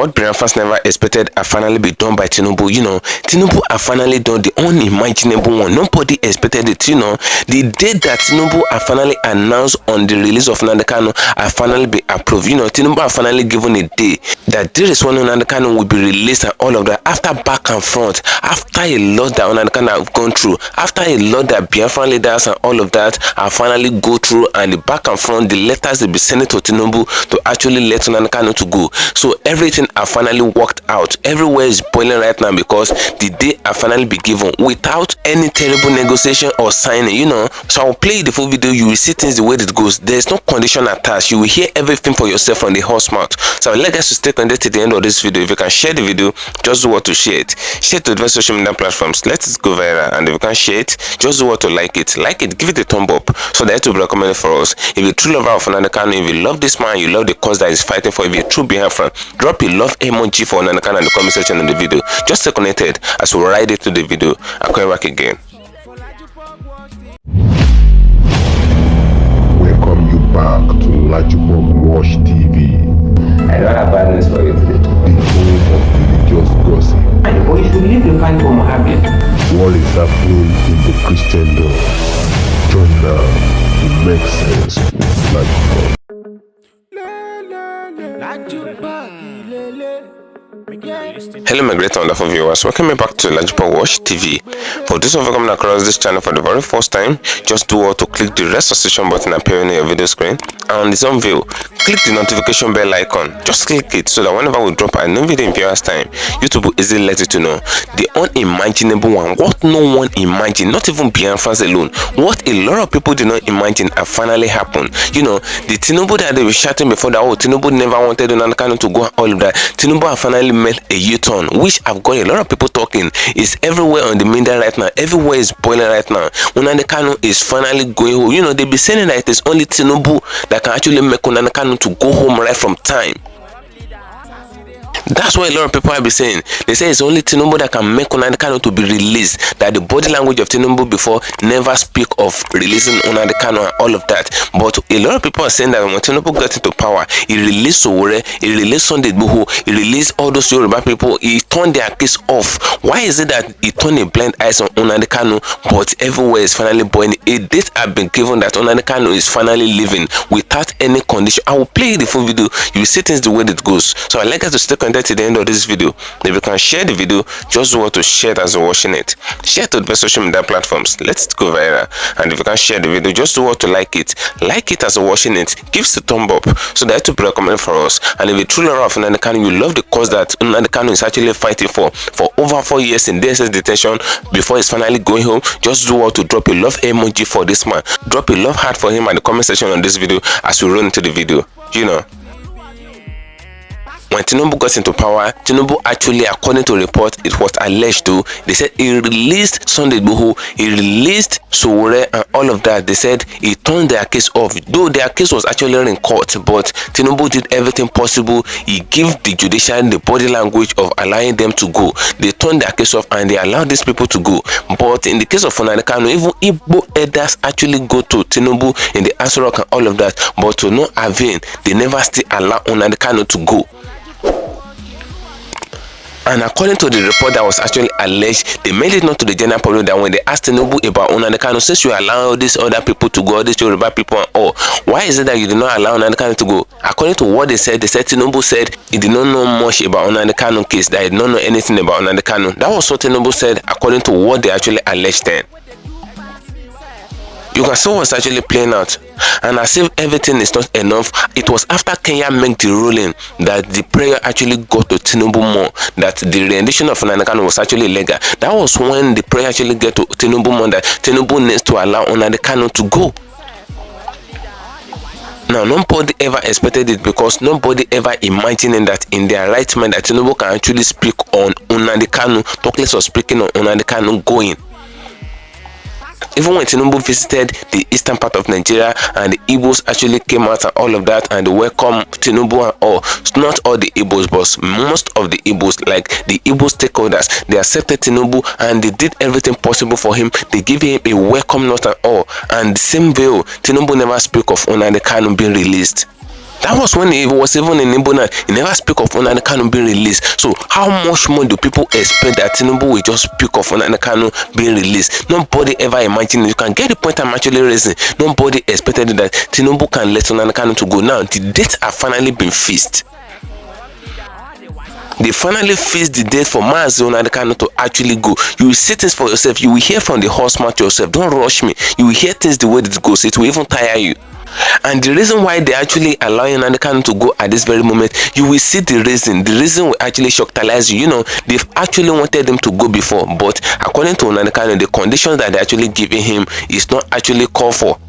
what BIAFRANS never expected have finally been done by Tinubu. Tinubu have finally done the unimaginable one. Nobody expected it. The date that Tinubu have finally announced on the release of Nnamdi Kanu have finally been approved. Tinubu have finally given a day that there is when Nnamdi Kanu will be released and all of that, after back and front, after a lot that Nnamdi Kanu have gone through, after a lot that Biafran leaders and all of that have finally go through, and the back and front, the letters they be sending to Tinubu to actually let Nnamdi Kanu to go. So everything have finally worked out. Everywhere is boiling right now because the day have finally been given without any terrible negotiation or signing. So I'll play the full video. You will see things the way it goes. There's no condition attached. You will hear everything for yourself from the horse mouth. So I'd like us to stay connected to the end of this video. If you can share the video, just do what to share it. Share it to different social media platforms. Let it go viral. And if you can share it, just do what to like it. Like it, give it a thumb up so that it will be recommended for us. If you're a true lover of Nnamdi Kanu, if you love this man, you love the cause that he's fighting for, if you're a true Biafran, drop a love emoji for Nnamdi Kanu in the comment section of the video. Just stay connected as we ride it to the video. I'll come back again. Welcome you back to LAJUPOG Watch TV. I don't have bad news for you today. The home of religious gossip. But you should believe the fight for Mohammed. What is happening in the Christendom? Join now to make sense with LAJUPOG. Hello my great wonderful viewers, welcome back to LAJUPOG Watch TV. For those of you coming across this channel for the very first time, just do what to click the rest subscription button appearing on your video screen, and on its own view, click the notification bell icon. Just click it so that whenever we drop a new video in viewers time, YouTube will easily let you to know the unimaginable one, what no one imagined, not even BIAFRANS alone, what a lot of people did not imagine have finally happened. The Tinubu that they were shouting before that, Tinubu never wanted Nnamdi Kanu to go, all of that, Tinubu have finally made a U-turn, which have got a lot of people talking. Is everywhere on the media right now. Everywhere is boiling right now. Nnamdi Kanu is finally going home. They be saying that it is only Tinubu that can actually make Nnamdi Kanu to go home right from time. That's what a lot of people have been saying. They say it's only Tinubu that can make Nnamdi Kanu to be released. That the body language of Tinubu before never speak of releasing Nnamdi Kanu and all of that. But a lot of people are saying that when Tinubu got into power, he released Sowore, he released Sunday Igboho, he released all those Yoruba people, he turned their case off. Why is it that he turned a blind eyes on Nnamdi Kanu, but everywhere is finally boiling? A date have been given that Nnamdi Kanu is finally leaving without any condition. I will play the full video. You will see things the way it goes. So I'd like us to stay connected to the end of this video. If you can share the video, just do what to share it as you're watching it. Share it to the social media platforms. Let it go viral. And if you can share the video, just do what to like it. Like it as you're watching it. Give us a thumb up so that it will be recommended for us. And if you're truly lover of Nnamdi Kanu, you love the cause that Nnamdi Kanu is actually fighting for over 4 years in DSS detention before he's finally going home, just do what to drop a love emoji for this man. Drop a love heart for him at the comment section on this video as we run into the video. When Tinubu got into power, Tinubu actually, according to report, it was alleged to, they said he released Sunday Igboho, he released Sowore and all of that. They said he turned their case off, though their case was actually in court, but Tinubu did everything possible. He gave the judicial the body language of allowing them to go. They turned their case off and they allowed these people to go. But in the case of Nnamdi Kanu, even Igbo elders actually go to Tinubu in the Aso Rock and all of that, but to no avail, they never still allow Nnamdi Kanu to go. And according to the report that was actually alleged, they made it known to the general public that when they asked Tinubu about Nnamdi Kanu, since you allow all these other people to go, all these Yoruba people and all, why is it that you did not allow Nnamdi Kanu to go? According to what they said Tinubu said he did not know much about Nnamdi Kanu case, that he did not know anything about Nnamdi Kanu. That was what Tinubu said according to what they actually alleged then. You can see what's actually playing out. And as if everything is not enough, it was after Kenya made the ruling that the prayer actually got to Tinubu more, that the rendition of Nnamdi Kanu was actually legal. That was when the prayer actually get to Tinubu more, that Tinubu needs to allow Nnamdi Kanu to go. Now, nobody ever expected it because nobody ever imagined that in their right mind that Tinubu can actually speak on Nnamdi Kanu, talk less of speaking on Nnamdi Kanu going. Even when Tinubu visited the eastern part of Nigeria and the Igbos actually came out and all of that and they welcomed Tinubu and all, not all the Igbos, but most of the Igbos, like the Igbo stakeholders, they accepted Tinubu and they did everything possible for him. They gave him a welcome note and all. And the same veil, Tinubu never spoke of Nnamdi Kanu being released. That was when he was even in Igbo. He never speak of Nnamdi Kanu being released. So how much more do people expect that Tinubu will just speak of Nnamdi Kanu being released? Nobody ever imagined it. You can get the point I'm actually raising. Nobody expected that Tinubu can let Nnamdi Kanu to go. Now the dates have finally been fixed. They finally fixed the date for Mazi Nnamdi Kanu to actually go. You will see things for yourself. You will hear from the horse mouth yourself. Don't rush me. You will hear things the way it goes. It will even tire you. And the reason why they actually allowing Nnamdi Kanu to go at this very moment, you will see the reason. The reason will actually shocktalize you. You know, they've actually wanted them to go before, but according to Nnamdi Kanu, the conditions that they're actually giving him is not actually called for.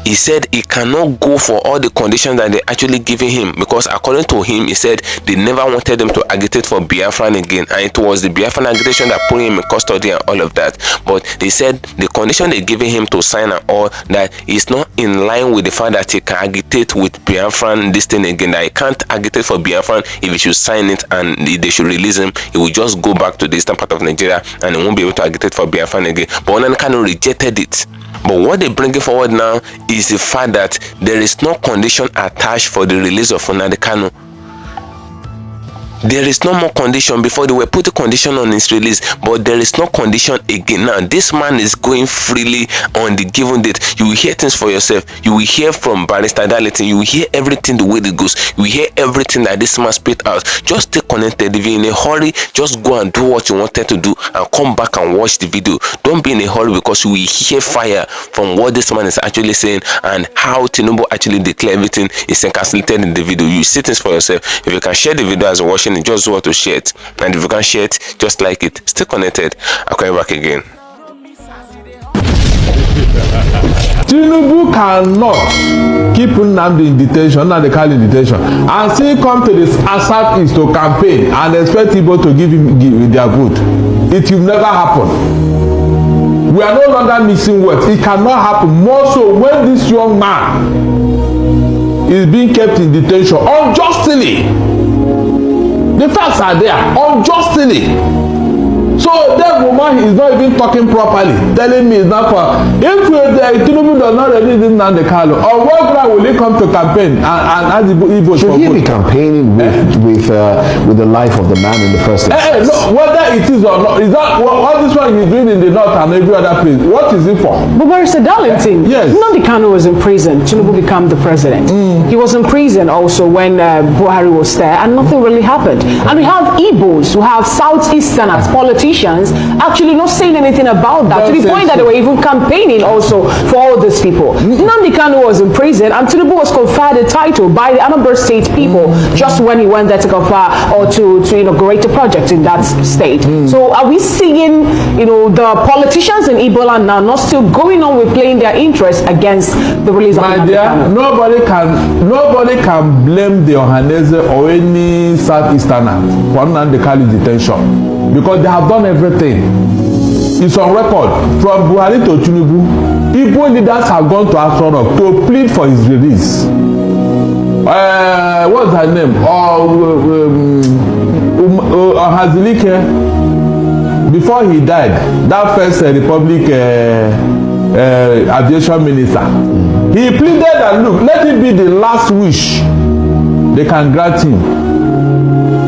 He said he cannot go for all the conditions that they're actually giving him, because according to him, he said they never wanted them to agitate for Biafran again, and it was the Biafran agitation that put him in custody and all of that. But they said the condition they're giving him to sign and all that is not in line with the fact that he can agitate with Biafran this thing again, that he can't agitate for Biafran. If he should sign it and they should release him, he will just go back to the eastern part of Nigeria and he won't be able to agitate for Biafran again. But Nnamdi Kanu rejected it. But what they're bringing forward now is the fact that there is no condition attached for the release of Nnamdi Kanu. There is no more condition. Before they were putting condition on his release, but there is no condition again. Now this man is going freely on the given date. You will hear things for yourself. You will hear from Barrister Darlington. You will hear everything the way it goes. You will hear everything that this man spit out. Just stay connected. If you're in a hurry, just go and do what you wanted to do and come back and watch the video. Don't be in a hurry, because you will hear fire from what this man is actually saying and how Tinubu actually declare everything is encapsulated in the video. You see things for yourself. If you can share the video as you're watching, just want to share it, and if you can share it, just like it. Stay connected. I'll come back again. Tinubu cannot keep Nnamdi in detention, Nnamdi Kanu in detention, and still come to the southeast to campaign and expect people to give their vote. It will never happen. We are no longer missing words. It cannot happen. More so when this young man is being kept in detention unjustly. The facts are there, unjustly. So that woman is not even talking properly, telling me it's not for. If Tinubu does not release this Nnamdi Kanu, on what ground will he come to campaign and ask the Igbo? Should he be campaigning with the life of the man in the first instance? No, whether it is or not, is that what this one he's doing in the north and every other place? What is it for? But Barrister Darlington, yes. Nnamdi Kanu was in prison. Tinubu became the president. He was in prison also when Buhari was there, and nothing really happened. And we have Igbos who have Southeasterners, politicians, actually not saying anything about that, to the point that they were even campaigning also for all these people. Nnamdi Kanu was in prison, and Tinubu was conferred a title by the Anambra State people just when he went there to confer or to inaugurate a project in that state. So are we seeing, the politicians in Igbo land now not still going on with playing their interest against the release of Nnamdi Kanu? Nobody can blame the Ohanese or any Southeasterner for Nnamdi Kanu detention, because they have done everything. It's on record. From Buhari to Tinubu, Igbo leaders have gone to Asoro to plead for his release. What's her name? Hazilike, before he died, that first Republic aviation minister, he pleaded that, look, let it be the last wish they can grant him.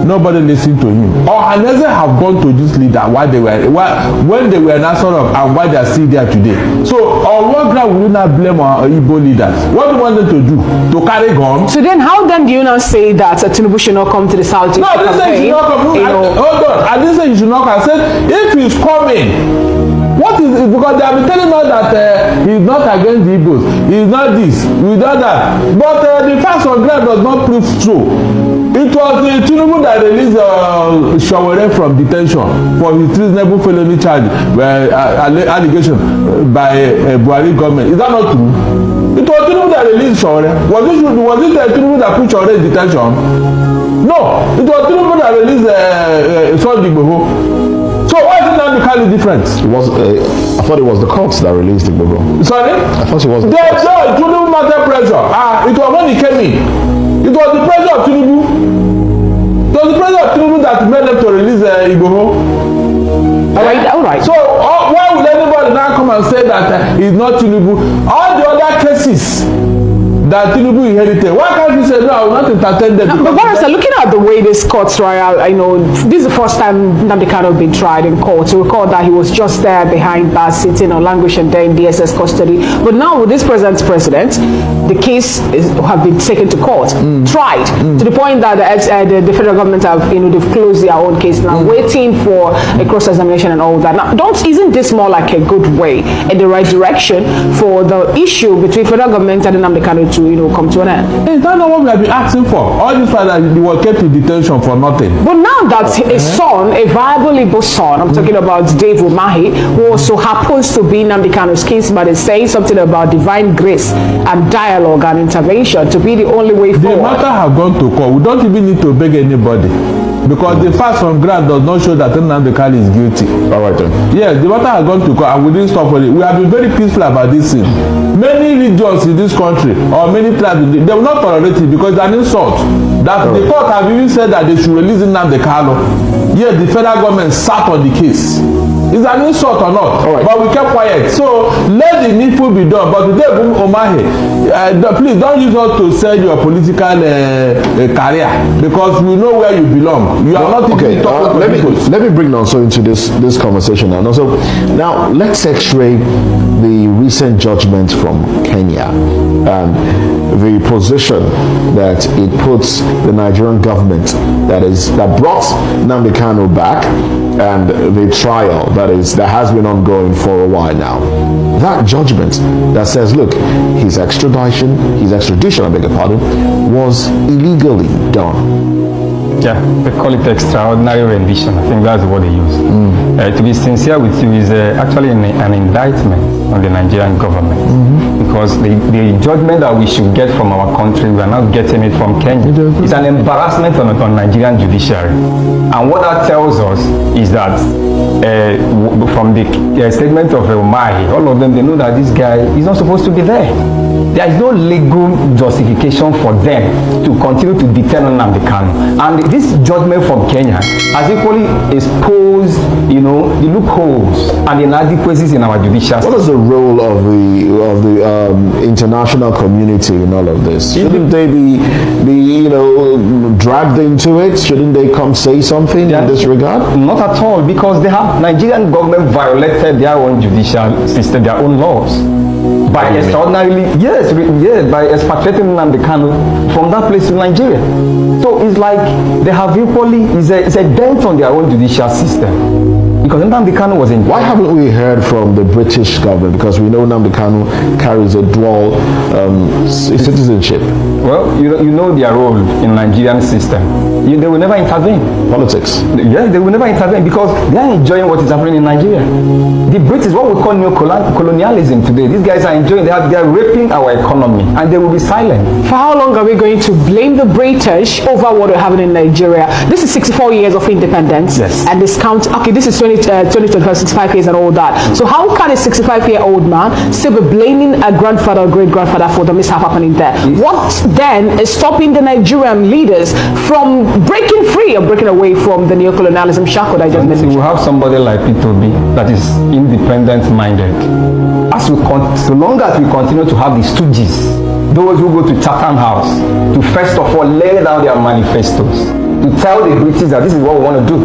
Nobody listened to him. Ohanese have gone to this leader when they were in Asoro and why they are still there today. So on what ground will you not blame our Igbo leaders? What do you want them to do? To carry guns? So then how then do you not say that Tinubu should not come to the South? No, I didn't say he should not come. Hold on. I didn't say he should not come. I said if he's coming, what is it? Because they have been telling us that he's not against the Igbos. He's not this, he's not that. But the facts on ground does not prove true. It was Tinubu that released Shawore from detention for his treasonable felony charge allegation by Buhari government. Is that not true? It was Tinubu that released Shawore. Was it Tinubu that put Shawore in detention? No, it was Tinubu that released Sunday Igboho. So why is Nnamdi Kanu different? I thought it was the courts that released the Igboho. Sorry? I thought it was the courts. No, Tinubu matter pressure. It was when he came in. It was the pressure of Tinubu. It was the pressure of Tinubu that made them to release Igboho. All right. So why would anybody now come and say that he's not Tinubu? All the other cases that Tinubu inherited. Why can't you say no? I will not entertain them. But Barrister, looking at the way this court trial, I know this is the first time Nnamdi Kanu been tried in court. To recall that he was just there behind bars, sitting or languishing there in DSS custody. But now with this president, the case have been taken to court, tried to the point that the federal government have, they've closed their own case now, waiting for a cross-examination and all that. Now, isn't this more like a good way in the right direction for the issue between federal government and Nnamdi Kanu to come to an end? Is that not what we have been asking for? All this time that he was kept in detention for nothing. But now that a son, a viable Igbo son, I'm talking about Dave Umahi, who also happens to be Nnamdi Kanu's kinsman, is saying something about divine grace and dialogue and intervention to be the only way forward. The matter have gone to court. We don't even need to beg anybody. Because the facts from ground does not show that Nnamdi Kanu is guilty. All right then. Yes, the matter has gone to court and we didn't stop with it. We have been very peaceful about this thing. Many regions in this country or many tribes, they will not tolerate it because it's an insult. That the court have even said that they should release Nnamdi Kanu. Yes, the federal government sat on the case. Is an insult or not? Right. But we kept quiet. So let the needful be done. But today, Umahi, please don't use us to sell your political career because we know where you belong. You are not even talking let me bring Nonso into this conversation now. Now let's X-ray the recent judgment from Kenya and the position that it puts the Nigerian government that brought Nnamdi Kanu back and the trial that has been ongoing for a while now. That judgment that says, look, his extradition, I beg your pardon, was illegally done. Yeah, they call it extraordinary rendition. I think that's what they use. To be sincere with you, is actually an indictment on the Nigerian government. Because the judgment that we should get from our country, we are not getting it from Kenya. It's an embarrassment on Nigerian judiciary. And what that tells us is that from the statement of Umahi, all of them, they know that this guy is not supposed to be there. There is no legal justification for them to continue to detain Nnamdi Kanu. And this judgment from Kenya has equally exposed, the loopholes and the inadequacies in our judicial system. What is the role of the international community in all of this? Shouldn't they be dragged into it? Shouldn't they come say something in this regard? Not at all, because Nigerian government violated their own judicial system, their own laws. By extraordinarily, by expatriating Nnamdi Kanu from that place to Nigeria. So it's like they have equally, it's a dent on their own judicial system. Because Nnamdi Kanu was in. Why haven't we heard from the British government? Because we know Nnamdi Kanu carries a dual citizenship. Well, you know their role in Nigerian system. They will never intervene. Politics. Yes, they will never intervene because they are enjoying what is happening in Nigeria. The British, what we call neo-colonialism today, these guys are enjoying, they are raping our economy and they will be silent. For how long are we going to blame the British over what we're having in Nigeria? This is 64 years of independence. Yes. And this count, okay, this is 2025, 65 years and all that. So how can a 65-year-old man still be blaming a grandfather or great-grandfather for the mishap happening there? Yes. What then is stopping the Nigerian leaders from breaking free or breaking away from the neo-colonialism shackle that I just mentioned? We have somebody like IPOB that is independent-minded. So long as we continue to have the stooges, those who go to Chatham House to first of all lay down their manifestos, to tell the British that this is what we want to do.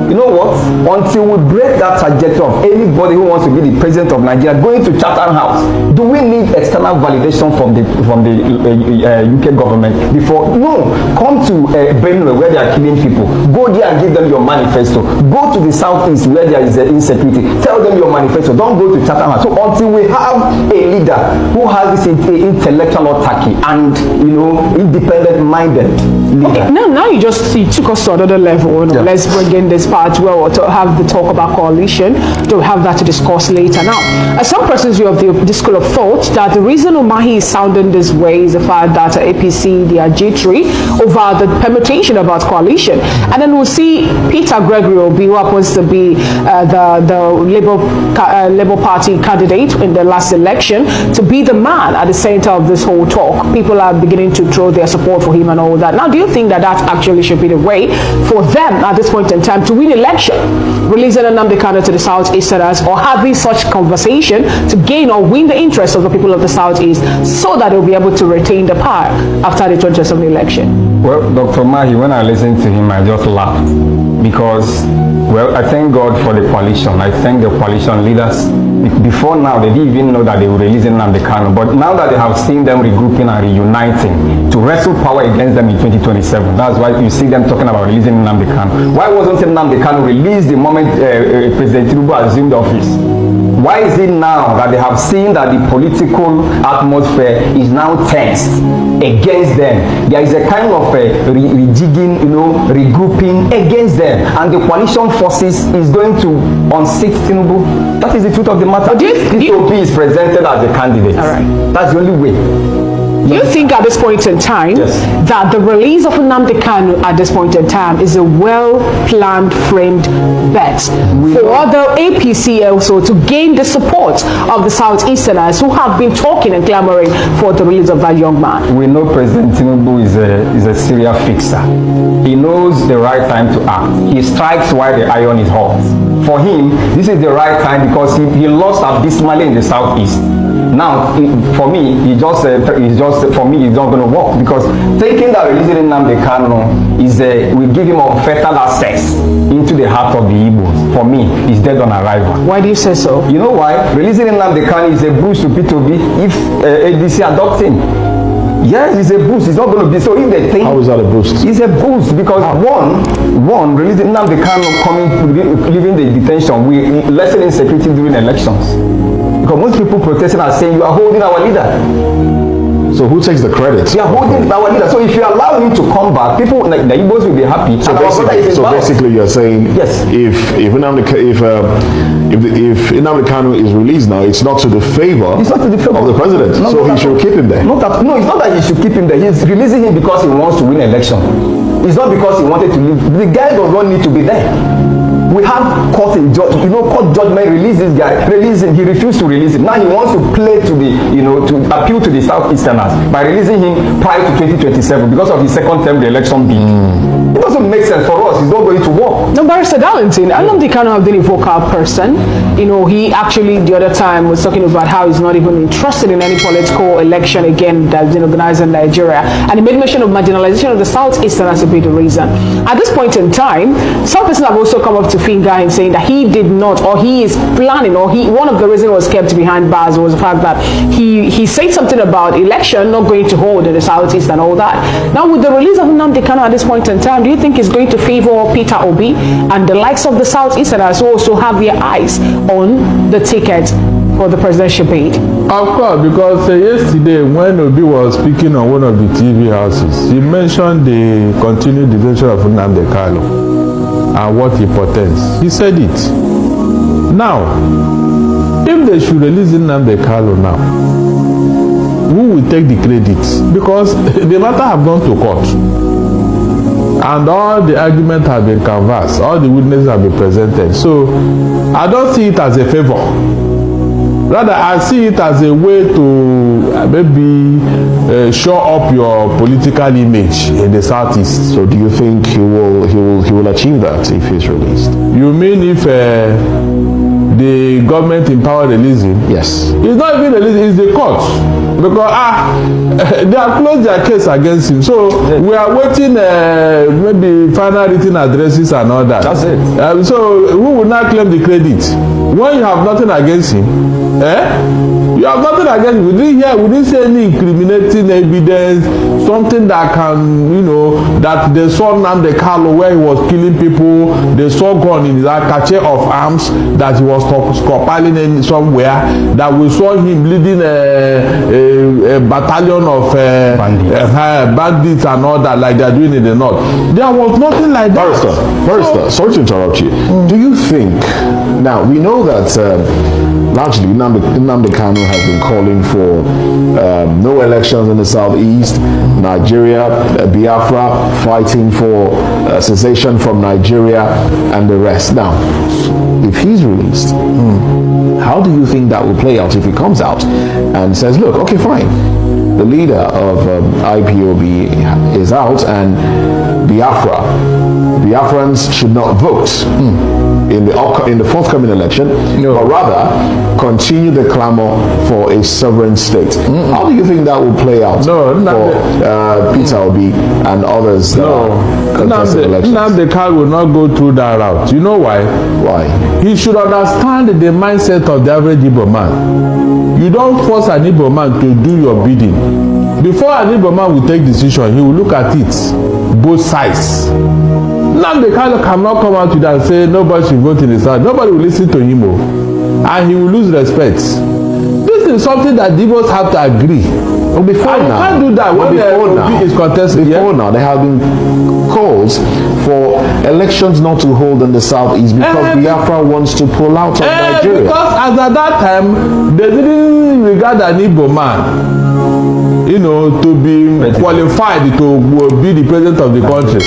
You know what? Until we break that trajectory of anybody who wants to be the president of Nigeria going to Chatham House, do we need external validation from the UK government before? No. Come to Benue where they are killing people. Go there and give them your manifesto. Go to the southeast where there is insecurity. Tell them your manifesto. Don't go to Chatham House. So until we have a leader who has this intellectual autarky and independent-minded leader. Okay, now you took us to another level. Let's bring in this part where we'll have the talk about coalition. We'll have that to discuss later. Now, some persons of the school of thought that the reason Umahi is sounding this way is the fact that APC, they are jittery over the permutation about coalition. And then we'll see Peter Gregory Obi, who happens to be the Labour Party candidate in the last election, to be the man at the center of this whole talk. People are beginning to throw their support for him and all that. Now, do you think that actually should be the a way for them at this point in time to win election. Releasing Nnamdi Kanu to the Southeasterners or having such conversation to gain or win the interest of the people of the Southeast so that they'll be able to retain the power after the 2027 election. Well, Dr. Mahi, when I listened to him, I just laughed because, well, I thank God for the coalition. I thank the coalition leaders. Before now, they didn't even know that they were releasing Nnamdi Kanu, but now that they have seen them regrouping and reuniting to wrestle power against them in 2027, that's why you see them talking about releasing Nnamdi Kanu. Why wasn't Nnamdi Kanu released the moment President Tinubu assumed office? Why is it now that they have seen that the political atmosphere is now tensed against them? There is a kind of rejigging, regrouping against them, and the coalition forces is going to unseat Tinubu. That is the truth of the matter. IPOB is presented as a candidate. All right. That's the only way. Do you think at this point in time that the release of Nnamdi Kanu at this point in time is a well-planned, framed bet for other APC also to gain the support of the Southeasterners who have been talking and clamoring for the release of that young man? We know President Tinubu is a serial fixer. He knows the right time to act. He strikes while the iron is hot. For him, this is the right time because he lost abysmally in the Southeast. Now, for me, it's not going to work because thinking that releasing Nnamdi Kanu will give him unfettered access into the heart of the Igbos. For me, it's dead on arrival. Why do you say so? You know why? Releasing Nnamdi Kanu is a boost to P2B if ADC adopts him. Yes, it's a boost. It's not going to be so. If they think, how is that a boost? It's a boost because one releasing Nnamdi Kanu leaving the detention will lessen insecurity during elections. Because most people protesting are saying you are holding our leader. So who takes the credit? You are holding our leader. So if you allow him to come back, people like the Igbos will be happy. So basically, you're saying yes. If Nnamdi Kanu is released now, it's not to the favor of the president. So he should keep him there. No, it's not that he should keep him there. He's releasing him because he wants to win election. It's not because he wanted to leave. The guy does not need to be there. We have court judgment release this guy, he refused to release him. Now he wants to play to the, to appeal to the Southeasterners by releasing him prior to 2027 because of his second term election bid. It doesn't make sense for us. It's not going to work. No, Barrister Darlington, Nnamdi Kanu have been a vocal person. He actually the other time was talking about how he's not even interested in any political election again that's been organized in Nigeria. And he made mention of marginalization of the Southeasterners to be the reason. At this point in time, some persons have also come up to finger him saying that he did not, or he is planning, or one of the reasons was kept behind bars was the fact that he said something about election not going to hold in the Southeast and all that. Now with the release of Nnamdi Kanu at this point in time, do you think it's going to favor Peter Obi and the likes of the Southeasterners who also have their eyes on the ticket for the presidential bid? Of course, because yesterday when Obi was speaking on one of the TV houses, he mentioned the continued detention of Nnamdi Kanu and what he portends. He said it. Now, if they should release Nnamdi Kanu now, who will take the credit? Because the matter have gone to court. And all the arguments have been canvassed, all the witnesses have been presented. So I don't see it as a favor. Rather, I see it as a way to maybe show up your political image in the Southeast. So do you think he will achieve that if he's released? You mean if the government in power release him? Yes. It's not even released, it's the court. Because they have closed their case against him. So we are waiting maybe final written addresses and all that. That's it. So who will not claim the credit? When you have nothing against him, you have nothing against him. We didn't see any incriminating evidence, something that can, that they saw Nnamdi Kanu where he was killing people, they saw gun in his cache of arms that he was stockpiling in somewhere, that we saw him leading a battalion of bandits and all that, like they're doing in the north. There was nothing like that. Barrister, sorry to interrupt you. Do you think, now we know that largely Nnamdi Kanu has been calling for no elections in the Southeast, Nigeria, Biafra, fighting for cessation from Nigeria and the rest. Now, if he's released, how do you think that will play out if he comes out and says, look, okay, fine, the leader of IPOB is out and Biafrans should not vote in the forthcoming election, but rather continue the clamor for a sovereign state. How do you think that will play out for Peter Obi and others that are contesting elections? Nnamdi Kanu will not go through that route. You know why? Why? He should understand the mindset of the average Igbo man. You don't force an Igbo man to do your bidding. Before an Igbo man will take decision, he will look at it, both sides. Nnamdi Kanu cannot come out to that and say nobody should vote in the South. Nobody will listen to him, and he will lose respect. This is something that the Igbos have to agree. Well, before now, can't do that when the Obi is contesting. Before now, there have been calls for elections not to hold in the Southeast because Biafra wants to pull out of Nigeria. Because as at that time, they didn't regard an Igbo man, to be qualified to be the president of the country.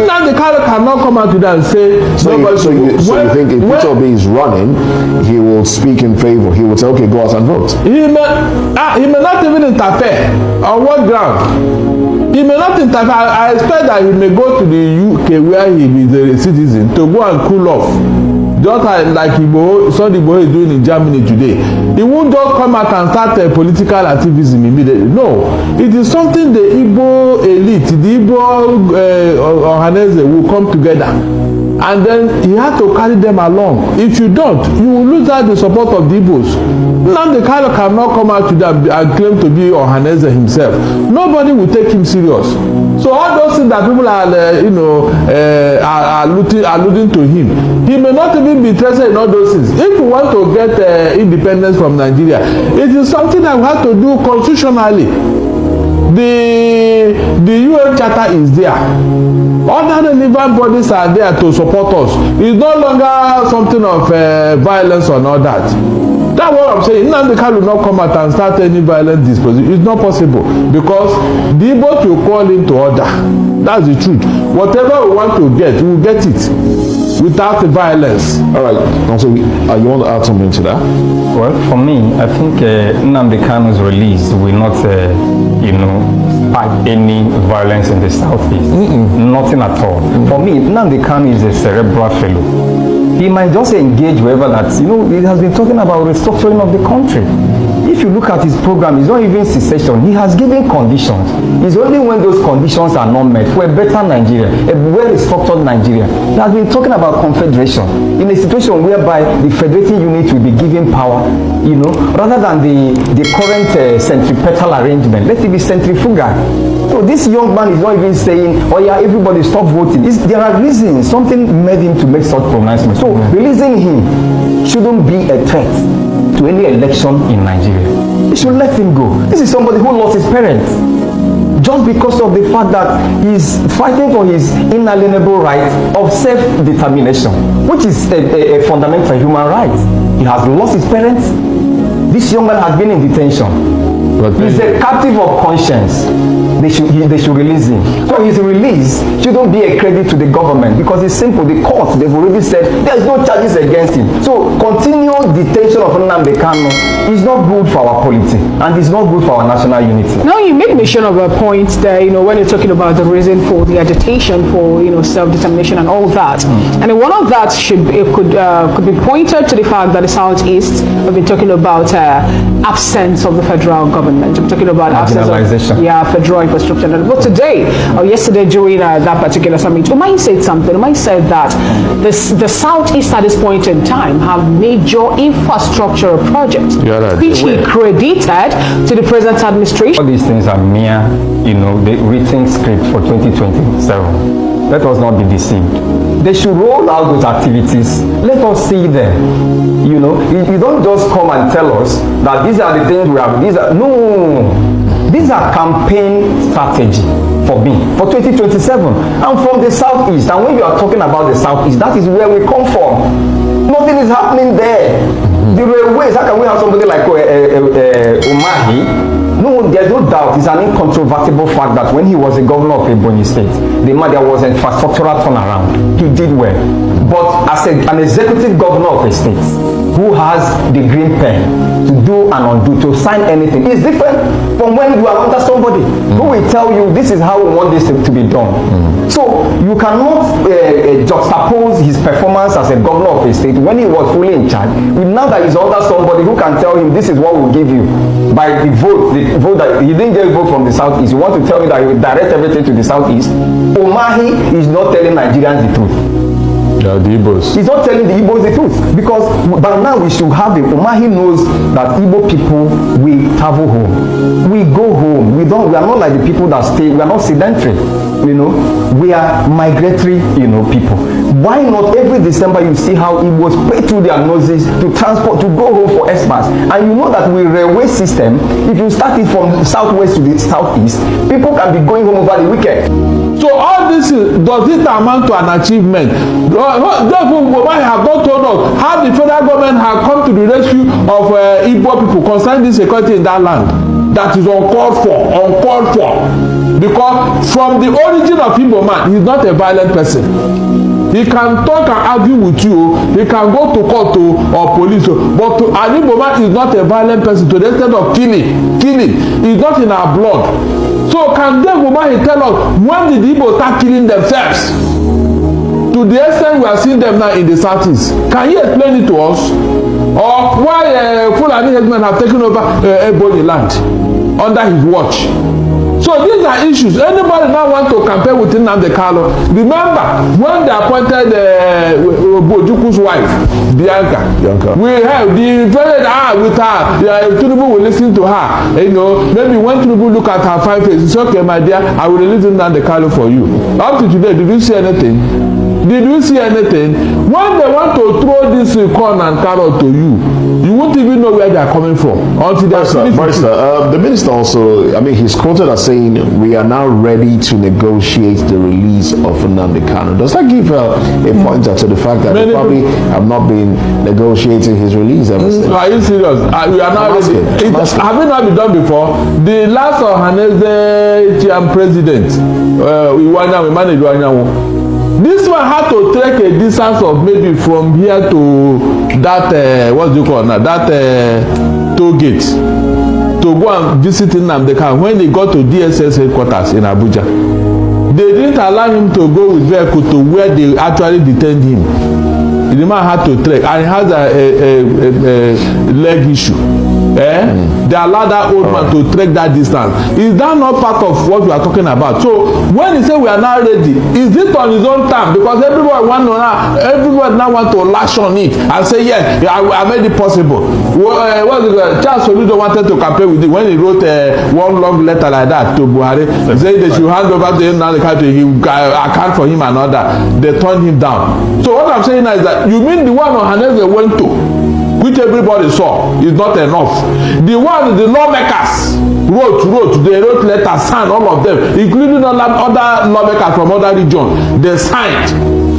Now the Kanu cannot come out to that and say. So you think if Peter Obi is running, he will speak in favor? He will say, "Okay, go out and vote." He may not even interfere. On what ground? He may not interfere. I expect that he may go to the UK where he is a citizen to go and cool off. Just like Igbo is doing in Germany today. He won't just come out and start political activism immediately. No. It is something the Igbo elite, the Igbo Ohaneze will come together. And then he had to carry them along. If you don't, you will lose out the support of the Igbos. Nnamdi Kanu cannot come out to them and claim to be Ohaneze himself. Nobody will take him serious. So all those things that people are, alluding to him, he may not even be interested in all those things. If we want to get independence from Nigeria, it is something that we have to do constitutionally. The UN Charter is there. Other relevant bodies are there to support us. It's no longer something of violence or all that. That's what I'm saying. Nnamdi Kanu will not come out and start any violent disposition. It's not possible because the Igbo will call him to order. That's the truth. Whatever we want to get, we will get it without the violence. All right. Also, you want to add something to that? Well, for me, I think Nnamdi Kanu's release will not, spark any violence in the Southeast. Nothing at all. For me, Nnamdi Kanu is a cerebral fellow. He might just engage wherever that, he has been talking about restructuring of the country. If you look at his program, it's not even secession. He has given conditions. It's only when those conditions are not met for a better Nigeria, a well-structured Nigeria. He has been talking about confederation in a situation whereby the federating unit will be given power, rather than the current centripetal arrangement. Let it be centrifugal. So this young man is not even saying, "Oh yeah, everybody stop voting." There are reasons. Something made him to make such pronouncements. So releasing him shouldn't be a threat to any election in Nigeria. You should let him go. This is somebody who lost his parents just because of the fact that he's fighting for his inalienable right of self-determination, which is a fundamental human right. He has lost his parents. This young man has been in detention. He's a captive of conscience. They should release him. So his release shouldn't be a credit to the government because it's simple. The court, they've already said there's no charges against him. So continued detention of Nnamdi Kanu is not good for our polity and it's not good for our national unity. Now you make mention of a point there, when you're talking about the reason for the agitation for self-determination and all that. And one of that could be pointed to the fact that the Southeast have been talking about absence of the federal government. I'm talking about absence of federal infrastructure. But today or yesterday during that particular summit, Umai said something. Umai said that the Southeast at this point in time have major infrastructural projects, which he credited to the present administration. All these things are mere, the written script for 2027. Let us not be deceived. They should roll out those activities. Let us see them. You don't just come and tell us that these are the things we have. These are campaign strategy for me for 2027. I'm from the Southeast, and when you are talking about the Southeast, that is where we come from. Nothing is happening there. The railways, how can we have somebody like Umahi? No, there's no doubt. It's an incontrovertible fact that when he was a governor of Ebonyi State, there was an infrastructural turnaround. He did well. But as an executive governor of a state who has the green pen to do and undo, to sign anything, is different from when you are under somebody who will tell you this is how we want this to be done. So you cannot juxtapose his performance as a governor of a state when he was fully in charge with now that he's under somebody who can tell him this is what we'll give you by the vote that he didn't get a vote from the southeast. You want to tell me that he will direct everything to the southeast? Umahi is not telling Nigerians the truth. Yeah, the Igbos. He's not telling the Igbos the truth, because by now we should have it. Umahi knows that Igbo people, we travel home, we go home. We are not like the people that stay. We are not sedentary, we are migratory, people. Why not every December you see how Igbos pay through their noses to transport, to go home for Xmas? And you know that with railway system, if you start it from southwest to the southeast, people can be going home over the weekend. So all this does it amount to an achievement? Therefore, why have not told us how the federal government has come to the rescue of Igbo people concerning this security in that land? That is uncalled for. Because from the origin of Igbo man, he is not a violent person. He can talk and argue with you, he can go to court or police, but an Igbo man is not a violent person to the extent of killing. It's not in our blood. So can the woman tell us when did the Igbo start killing themselves? To the extent we are seeing them now in the southeast. Can he explain it to us? Or why Fulani headmen have taken over Ebonyi land under his watch? So these are issues. Anybody now want to campaign with Nnamdi Kanu? Remember when they appointed Bojuku's wife, Bianca. We have the president with her. Tinubu will listen to her. Maybe when Tinubu look at her fine face, it's okay, my dear. I will release Nnamdi Kanu for you. Up to today, did you see anything? Did you see anything? When they want to throw this corn and carrot to you, you won't even know where they are coming from until they are finished. The minister also, he's quoted as saying, we are now ready to negotiate the release of Nnamdi Kanu. Does that give a pointer to the fact that they probably have not been negotiating his release ever since? Are you serious? We are now ready. Have it not been done before? The last Ohaneze president, this one had to trek a distance of maybe from here to that toll gate to go and visit Nnamdi Kanu. When he got to DSS headquarters in Abuja, they didn't allow him to go with vehicle to where they actually detained him. The man had to trek, and he has a leg issue. They allowed that old man to trek that distance. Is that not part of what we are talking about? So when he say we are now ready, is it on his own time? Because everyone now want to lash on it and say, yes, I made it possible. Charles Soludo wanted to campaign with him when he wrote one long letter like that to Buhari, saying they should hand over to him now the country, he account for him and all that. They turned him down. So what I'm saying now is that you mean the one Ohaneze went to, which everybody saw, is not enough. The one the lawmakers wrote, they wrote letters, signed, all of them, including other lawmakers from other regions, they signed,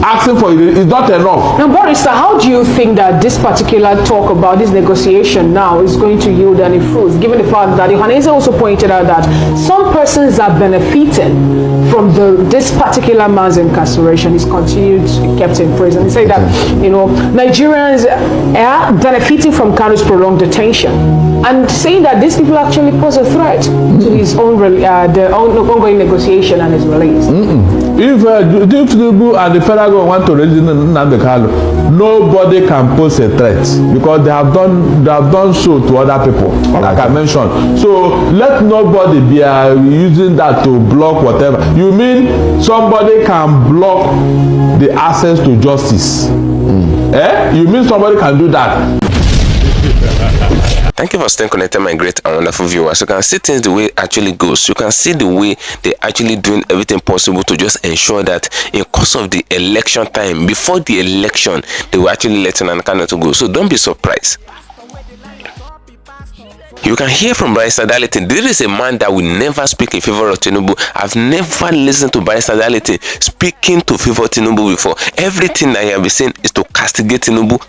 asking for it, is not enough. Now, Barrister, how do you think that this particular talk about this negotiation now is going to yield any fruits, given the fact that Ohaneze also pointed out that some persons are benefiting from this particular man's incarceration, is continued kept in prison. He said that Nigerians are benefiting from Kanu's prolonged detention, and saying that these people actually pose a threat to his own the ongoing negotiation and his release. If Tinubu and the federal government want to release Nnamdi Kanu, nobody can pose a threat, because they have done so to other people, like I mentioned. So let nobody be using that to block whatever. You mean somebody can block the access to justice? You mean somebody can do that? Thank you for staying connected, my great and wonderful viewers. You can see things the way it actually goes. You can see the way they actually doing everything possible to just ensure that in course of the election time, before the election, they will actually let Nnamdi Kanu to go. So don't be surprised. You can hear from Barrister Darlington. This is a man that will never speak in favor of Tinubu. I've never listened to Barrister Darlington speaking to favor Tinubu before. Everything that you have been saying is to castigate Tinubu,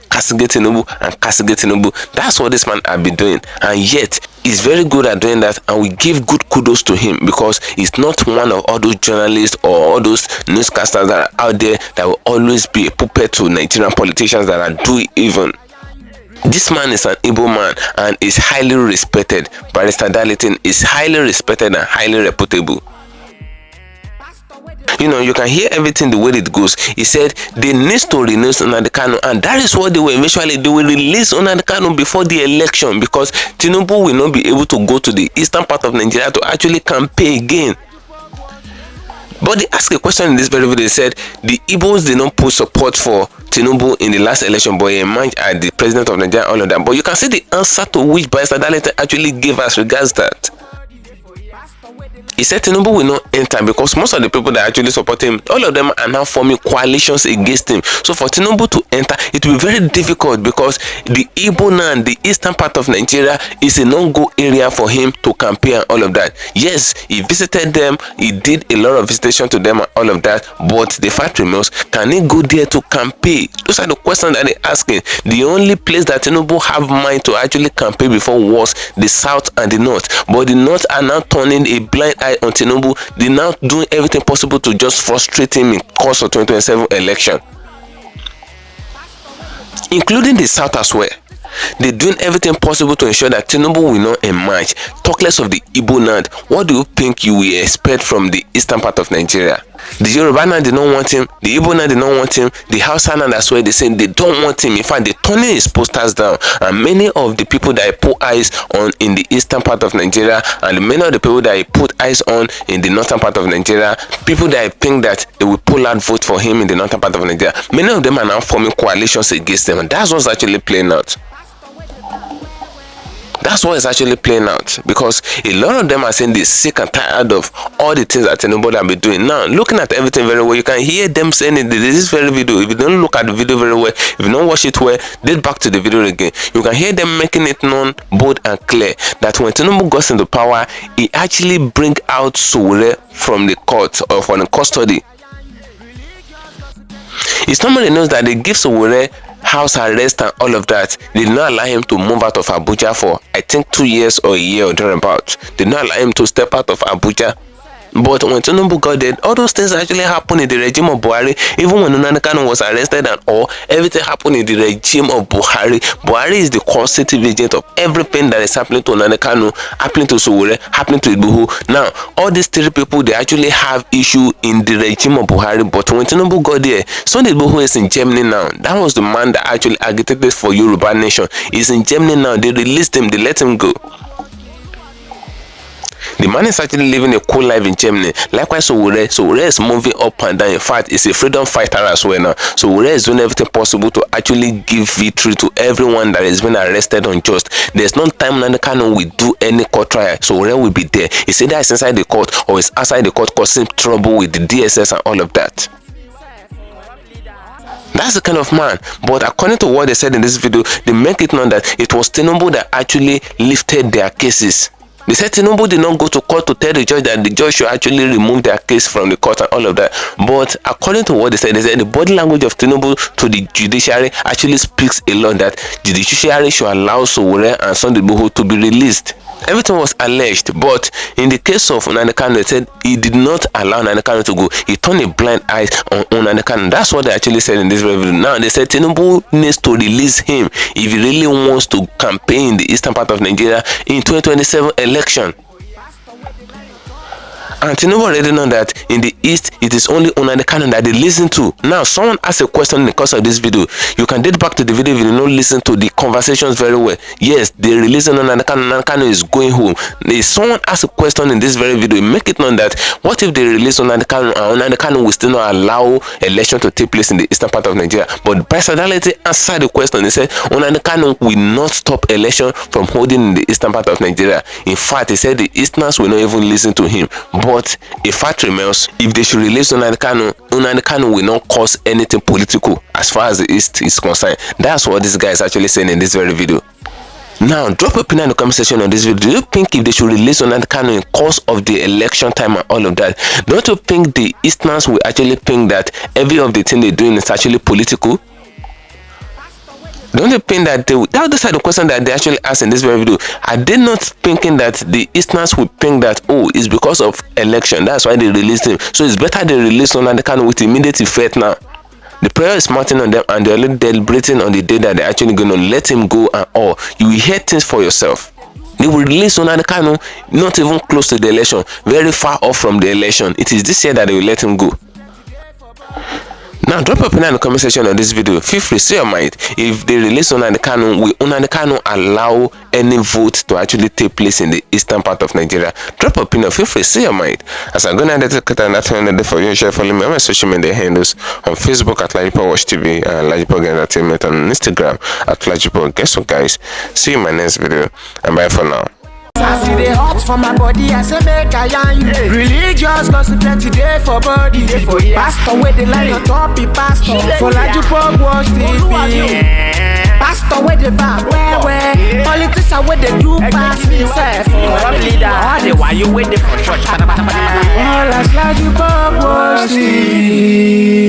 and castigate Tinubu. That's what this man has been doing. And yet, he's very good at doing that, and we give good kudos to him because he's not one of all those journalists or all those newscasters that are out there that will always be a puppet to Nigerian politicians that are doing even. This man is an Igbo man and is highly respected. Barrister Darlington is highly respected and highly reputable. You know, you can hear everything the way it goes. He said they need to release Nnamdi Kanu, and that is what they will eventually do. They will release Nnamdi Kanu before the election because Tinubu will not be able to go to the eastern part of Nigeria to actually campaign again. But they asked a question in this very video. They said the Igbos did not put support for Tinubu in the last election, but he emerged as the president of Nigeria, all of that. But you can see the answer to which Barrister Darlington actually gave us regards that. He said Tinubu will not enter because most of the people that actually support him, all of them are now forming coalitions against him. So for Tinubu to enter, it will be very difficult because the Igbo land, the eastern part of Nigeria, is a no-go area for him to campaign and all of that. Yes, he visited them, he did a lot of visitation to them and all of that, but the fact remains, can he go there to campaign? Those are the questions that they're asking. The only place that Tinubu have mind to actually campaign before was the south and the north, but the north are now turning a blind eye on Tinubu. They now doing everything possible to just frustrate him in course of 2027 election, including the south as well. They're doing everything possible to ensure that Tinubu will not emerge. Talk less of the Igbo land. What do you think you will expect from the eastern part of Nigeria? The Yoruba land did not want him. The Igbo land did not want him. The Hausa land as well, they say they don't want him. In fact, they're turning his posters down. And many of the people that I put eyes on in the eastern part of Nigeria, and many of the people that I put eyes on in the northern part of Nigeria, people that I think that they will pull out vote for him in the northern part of Nigeria, many of them are now forming coalitions against them. And that's what's actually playing out. That's what is actually playing out, because a lot of them are saying they're sick and tired of all the things that Tinubu have been doing. Now, looking at everything very well, you can hear them saying it. This very video, if you don't look at the video very well, if you don't watch it well, date back to the video again, you can hear them making it known, bold and clear, that when Tinubu got into power, he actually bring out Sowore from the court or from the custody. It's normally knows that they give Sowore house arrest and all of that. They did not allow him to move out of Abuja for I think 2 years or a year or thereabout. They did not allow him to step out of Abuja. But when Tinubu got there, all those things actually happened in the regime of Buhari. Even when Nnamdi Kanu was arrested and all, everything happened in the regime of Buhari. Buhari is the causative agent of everything that is happening to Nnamdi Kanu, happening to Sowore, happening to Igboho. Now, all these three people, they actually have issue in the regime of Buhari. But when Tinubu got there, Sunday Igboho is in Germany now. That was the man that actually agitated for Yoruba nation. He's in Germany now. They released him. They let him go. The man is actually living a cool life in Germany. Likewise, Sowore is moving up and down. In fact, he's a freedom fighter as well now. Sowore is doing everything possible to actually give victory to everyone that has been arrested unjust. There's no time Nnamdi Kanu will do any court trial. Sowore will be there. He said that it's inside the court or it's outside the court, causing trouble with the DSS and all of that. That's the kind of man. But according to what they said in this video, they make it known that it was Tinubu that actually lifted their cases. They said Tinubu did not go to court to tell the judge that the judge should actually remove their case from the court and all of that. But according to what they said the body language of Tinubu to the judiciary actually speaks a lot, that the judiciary should allow Sowore and Sunday Igboho to be released. Everything was alleged, but in the case of Nnamdi Kanu, they said he did not allow Nnamdi Kanu to go. He turned a blind eye on Nnamdi Kanu. That's what they actually said in this video. Now they said Tinubu needs to release him if he really wants to campaign in the eastern part of Nigeria in 2027 election. And Tinubu already know that in the east, it is only Nnamdi Kanu that they listen to. Now, someone asked a question in the course of this video. You can date back to the video if you did not listen to the conversations very well. Yes, they releasing Nnamdi Kanu. Nnamdi Kanu is going home. Someone asked a question in this very video. Make it known that what if they release Nnamdi Kanu and Nnamdi Kanu will still not allow election to take place in the eastern part of Nigeria? But Barrister Darlington answered the question. He said Nnamdi Kanu will not stop election from holding in the eastern part of Nigeria. In fact, he said the easterners will not even listen to him. But a fact remains, if they should release Nnamdi Kanu will not cause anything political as far as the East is concerned. That's what this guy is actually saying in this very video. Now, drop your opinion in the comment section on this video. Do you think if they should release Nnamdi Kanu in course of the election time and all of that? Don't you think the Easterns will actually think that every of the thing they're doing is actually political? Don't you think that those are the questions that they actually asked in this very video? Are they not thinking that the Easterns would think that, oh, it's because of election, that's why they released him, so it's better they release Nnamdi Kanu with immediate effect now? The prayer is mounting on them, and they're already deliberating on the day that they're actually going to let him go and all. You will hear things for yourself. They will release Nnamdi Kanu not even close to the election, very far off from the election. It is this year that they will let him go. Now, drop your opinion in the comment section on this video. Feel free, say your mind. If they release Nnamdi Kanu, will Nnamdi Kanu allow any vote to actually take place in the eastern part of Nigeria? Drop your opinion. Feel free, say your mind. As I'm going to dedicate another day for you, share, follow me on my social media handles on Facebook at LAJUPOG TV and LAJUPOG Entertainment, on Instagram at LAJUPOG. Guess what, guys? See you in my next video, and bye for now. I see the hot for my body, I say make I yarn you. Religious gossip plenty day for body. Pastor where the line on top, be pastor. For LAJUPOG watch TV. Pastor where the bar, where politician where the do pass himself. Corrupt leader, all the while you waiting for church. All as LAJUPOG watch TV.